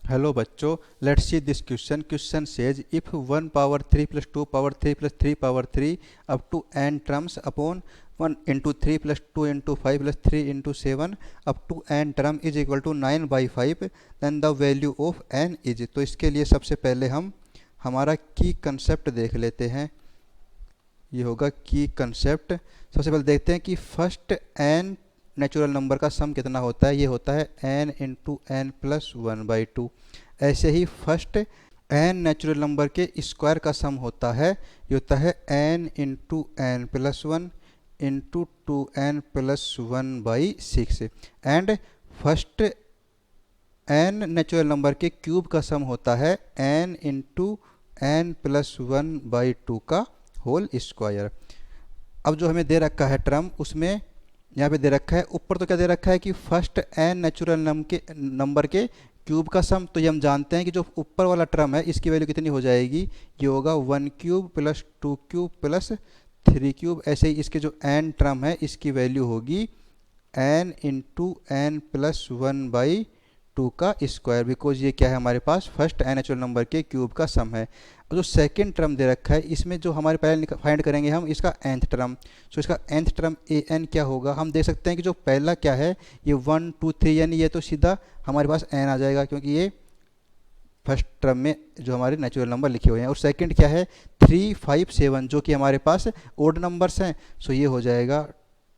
Hello बच्चों, let's see this question. Question says if 1 power 3 plus 2 power 3 plus 3 power 3 up to n terms upon 1 into 3 plus 2 into 5 plus 3 into 7 up to n term is equal to 9/5 then the value of n is. तो इसके लिए सबसे पहले हम हमारा की concept देख लेते हैं. ये होगा की कंसेप्ट. सबसे पहले देखते हैं कि फर्स्ट n नेचुरल नंबर का सम कितना होता है. ये होता है n इंटू एन प्लस 1/2. ऐसे ही फर्स्ट n नेचुरल नंबर के स्क्वायर का सम होता है. ये होता है n into N plus 1 into 2n plus 1/6. And first n natural number के क्यूब का सम होता है n इंटू एन प्लस 1/2 का होल स्क्वायर. अब जो हमें दे रखा है टर्म, उसमें यहाँ पे दे रखा है ऊपर तो क्या दे रखा है कि फर्स्ट n नेचुरल नंबर के क्यूब का सम. तो ये हम जानते हैं कि जो ऊपर वाला टर्म है इसकी वैल्यू कितनी हो जाएगी. ये होगा 1 cube plus 2 cube plus 3 cube. ऐसे ही इसके जो n टर्म है इसकी वैल्यू होगी n इंटू एन प्लस 1/2 का स्क्वायर. बिकॉज ये क्या है, हमारे पास फर्स्ट n नेचुरल नंबर के क्यूब का सम है. जो सेकेंड टर्म दे रखा है इसमें जो हमारे पहले फाइंड करेंगे हम इसका nth टर्म. सो इसका nth टर्म an क्या होगा. हम देख सकते हैं कि जो पहला क्या है ये 1 2 3, यानी ये तो सीधा हमारे पास n आ जाएगा क्योंकि ये फर्स्ट टर्म में जो हमारे नेचुरल नंबर लिखे हुए हैं. और सेकंड क्या है 3 5 7, जो कि हमारे पास ओड नंबर्स हैं. सो ये हो जाएगा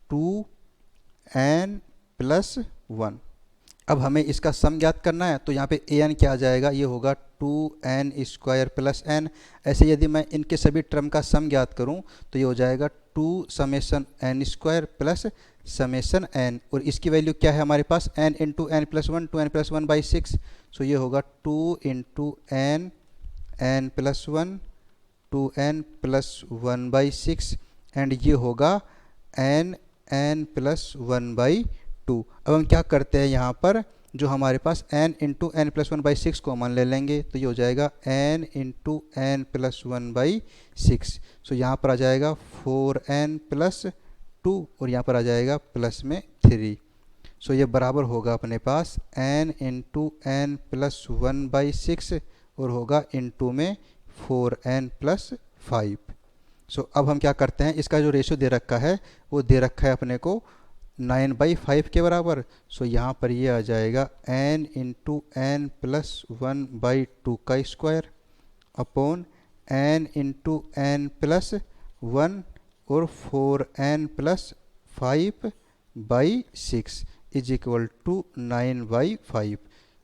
2n प्लस 1. अब हमें इसका सम ज्ञात करना है तो यहाँ पे an क्या आ जाएगा. ये होगा 2n स्क्वायर प्लस n. ऐसे यदि मैं इनके सभी टर्म का सम ज्ञात करूँ तो ये हो जाएगा 2 summation n square plus summation n. और इसकी वैल्यू क्या है हमारे पास n into N plus 1 2n plus 1/6. So ये होगा 2 into n plus 1 2n plus 1/6 and ये होगा n प्लस 1/2. अब हम क्या करते हैं, यहाँ पर जो हमारे पास n into N plus 1/6 common ले लेंगे तो ये हो जाएगा n into N plus 1/6. So यहाँ पर आ जाएगा 4n प्लस 2 और यहाँ पर आ जाएगा प्लस में 3. सो ये बराबर होगा अपने पास n इंटू एन प्लस 1/6 और होगा इंटू में 4n प्लस 5. सो अब हम क्या करते हैं, इसका जो रेशियो दे रखा है वो दे रखा है अपने को 9/5 के बराबर. सो यहाँ पर ये आ जाएगा n इंटू एन प्लस 1/2 का square upon n into N plus 1 और 4n plus 5/6 is equal to 9/5.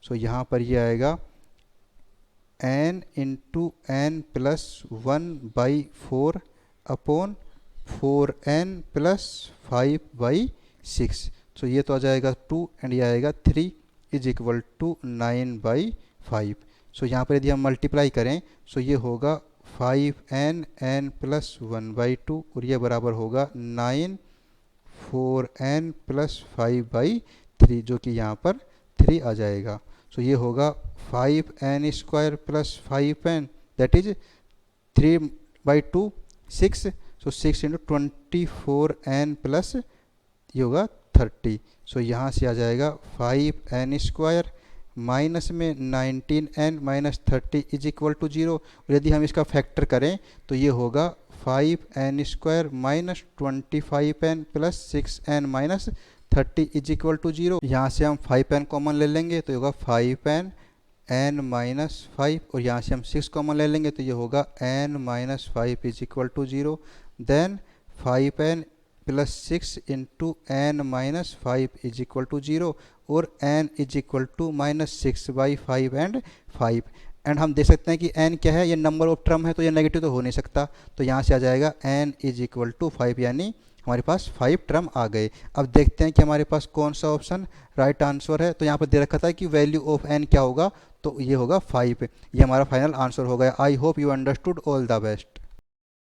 So यहाँ पर ये आएगा n into N plus 1/4 upon 4n plus 5/6. So ये तो आ जाएगा 2 एंड ये आएगा 3 इज इक्वल टू 9/5. सो यहाँ पर यदि हम मल्टीप्लाई करें सो ये होगा 5n n प्लस 1/2 और ये बराबर होगा 9 4n प्लस 5/3, जो कि यहाँ पर 3 आ जाएगा. सो ये होगा 5n square plus 5n that is 3/2 6. So 6 into 24n plus ये होगा 30. सो यहाँ से आ जाएगा 5n स्क्वायर माइनस में 19n minus 30 is equal to 0. और यदि हम इसका फैक्टर करें तो ये होगा 5n square minus 25n plus 6n minus 30 is equal to 0. यहाँ से हम 5n कॉमन ले लेंगे तो ये होगा 5n n माइनस 5 और यहाँ से हम 6 कॉमन ले लेंगे तो ये होगा n minus 5 is equal to 0. Then 5n plus 6 into N minus 5 is equal to 0 और n is equal to minus 6/5 and 5. And हम देख सकते हैं कि n क्या है, ये नंबर ऑफ टर्म है तो ये नेगेटिव तो हो नहीं सकता. तो यहाँ से आ जाएगा n इज इक्वल टू 5, यानी हमारे पास 5 टर्म आ गए. अब देखते हैं कि हमारे पास कौन सा ऑप्शन राइट आंसर है. तो यहाँ पर दे रखा था कि वैल्यू ऑफ n क्या होगा, तो ये होगा 5. ये हमारा फाइनल आंसर हो गया. I hope you understood. All the best.